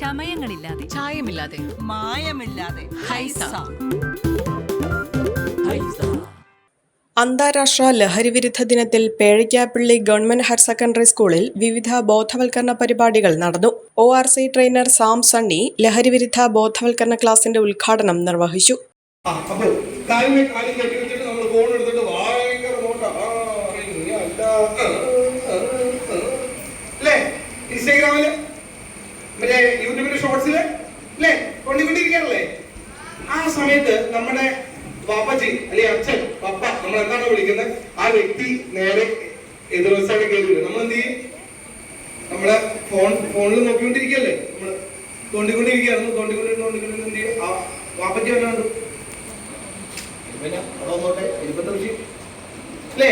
ചമയങ്ങളില്ലാതെ, ചായമില്ലാതെ, മായമില്ലാതെ. ഹൈസ. അന്താരാഷ്ട്ര ലഹരിവിരുദ്ധ ദിനത്തിൽ പേഴിക്കാപ്പള്ളി ഗവൺമെന്റ് ഹയർ സെക്കൻഡറി സ്കൂളിൽ വിവിധ ബോധവൽക്കരണ പരിപാടികൾ നടന്നു. ORC ട്രെയിനർ സാം സണ്ണി ലഹരിവിരുദ്ധ ബോധവൽക്കരണ ക്ലാസിന്റെ ഉദ്ഘാടനം നിർവഹിച്ചു. ആ സമയത്ത് നമ്മുടെ പാപ്പജി അല്ലെ അച്ഛൻ പപ്പ നമ്മൾ എന്താണ് വിളിക്കുന്നത്, ആ വ്യക്തി നേരെ എതിർവശാണ് കയറി വരും. നമ്മൾ എന്ത് ചെയ്യും? നമ്മളെ ഫോണിൽ നോക്കിക്കൊണ്ടിരിക്കല്ലേ, നമ്മള് തോണ്ടിക്കൊണ്ടിരിക്കുകയായിരുന്നു. തോണ്ടിക്കൊണ്ടിരുന്ന് എന്ത് ചെയ്യും? ആ പാപ്പജി വല്ലാണ്ട് അല്ലേ?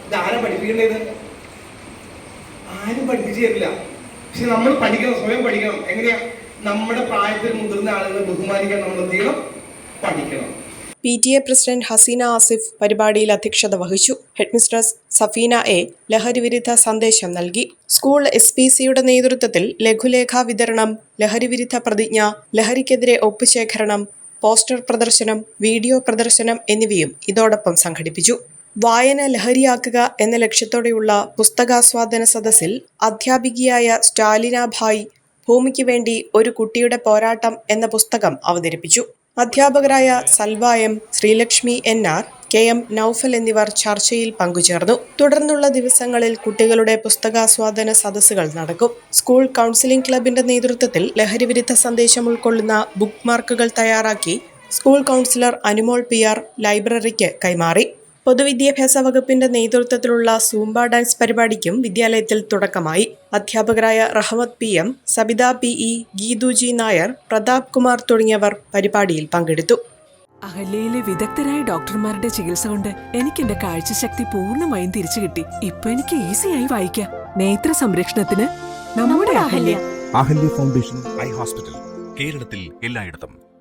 ഇത് ആരാ പഠിപ്പിക്കേണ്ടത്? ആരും പഠിപ്പിച്ചു തരില്ല. പക്ഷെ നമ്മൾ പഠിക്കണം, സ്വയം പഠിക്കണം. എങ്ങനെയാ? നമ്മുടെ പ്രായത്തിൽ മുതിർന്ന ആളുകളെ ബഹുമാനിക്കാൻ നമ്മൾ എന്ത് ചെയ്യണം? പഠിക്കണം. PTA പ്രസിഡന്റ് ഹസീന ആസിഫ് പരിപാടിയിൽ അധ്യക്ഷത വഹിച്ചു. ഹെഡ്മിസ്ട്രസ് സഫീന A ലഹരിവിരുദ്ധ സന്ദേശം നൽകി. സ്കൂൾ SPCയുടെ നേതൃത്വത്തിൽ ലഘുലേഖ വിതരണം, ലഹരിവിരുദ്ധ പ്രതിജ്ഞ, ലഹരിക്കെതിരെ ഒപ്പുശേഖരണം, പോസ്റ്റർ പ്രദർശനം, വീഡിയോ പ്രദർശനം എന്നിവയും ഇതോടൊപ്പം സംഘടിപ്പിച്ചു. വായന ലഹരിയാക്കുക എന്ന ലക്ഷ്യത്തോടെയുള്ള പുസ്തകാസ്വാദന സദസ്സിൽ അധ്യാപികയായ സ്റ്റാലിന ഭായ് ഭൂമിക്ക് വേണ്ടി ഒരു കുട്ടിയുടെ പോരാട്ടം എന്ന പുസ്തകം അവതരിപ്പിച്ചു. അധ്യാപകരായ Salva M, Sreelakshmi NR, KM Noufal എന്നിവർ ചർച്ചയിൽ പങ്കുചേർന്നു. തുടർന്നുള്ള ദിവസങ്ങളിൽ കുട്ടികളുടെ പുസ്തകാസ്വാദന സദസ്സുകൾ നടക്കും. സ്കൂൾ കൗൺസിലിംഗ് ക്ലബിന്റെ നേതൃത്വത്തിൽ ലഹരിവിരുദ്ധ സന്ദേശം ഉൾക്കൊള്ളുന്ന ബുക്ക് മാർക്കുകൾ തയ്യാറാക്കി സ്കൂൾ കൗൺസിലർ അനുമോൾ PR ലൈബ്രറിക്ക് കൈമാറി. പൊതുവിദ്യാഭ്യാസ വകുപ്പിന്റെ നേതൃത്വത്തിലുള്ള സൂംബ ഡാൻസ് പരിപാടിക്കും വിദ്യാലയത്തിൽ തുടക്കമായി. അധ്യാപകരായ റഹ്മത്ത് PM, Sabitha PE, Geethu G Nair, Pratap Kumar തുടങ്ങിയവർ പരിപാടിയിൽ പങ്കെടുത്തു. അഹല്യയിലെ വിദഗ്ധരായ ഡോക്ടർമാരുടെ ചികിത്സ കൊണ്ട് എനിക്ക് എന്റെ കാഴ്ചശക്തി പൂർണ്ണമായും തിരിച്ചു കിട്ടി. ഇപ്പൊ എനിക്ക് ഈസിയായി വായിക്കാം. നേത്ര സംരക്ഷണത്തിന് നമ്മുടെ Ahalya. Ahalya foundation eye hospital, കേരളത്തിൽ എല്ലായിടത്തും.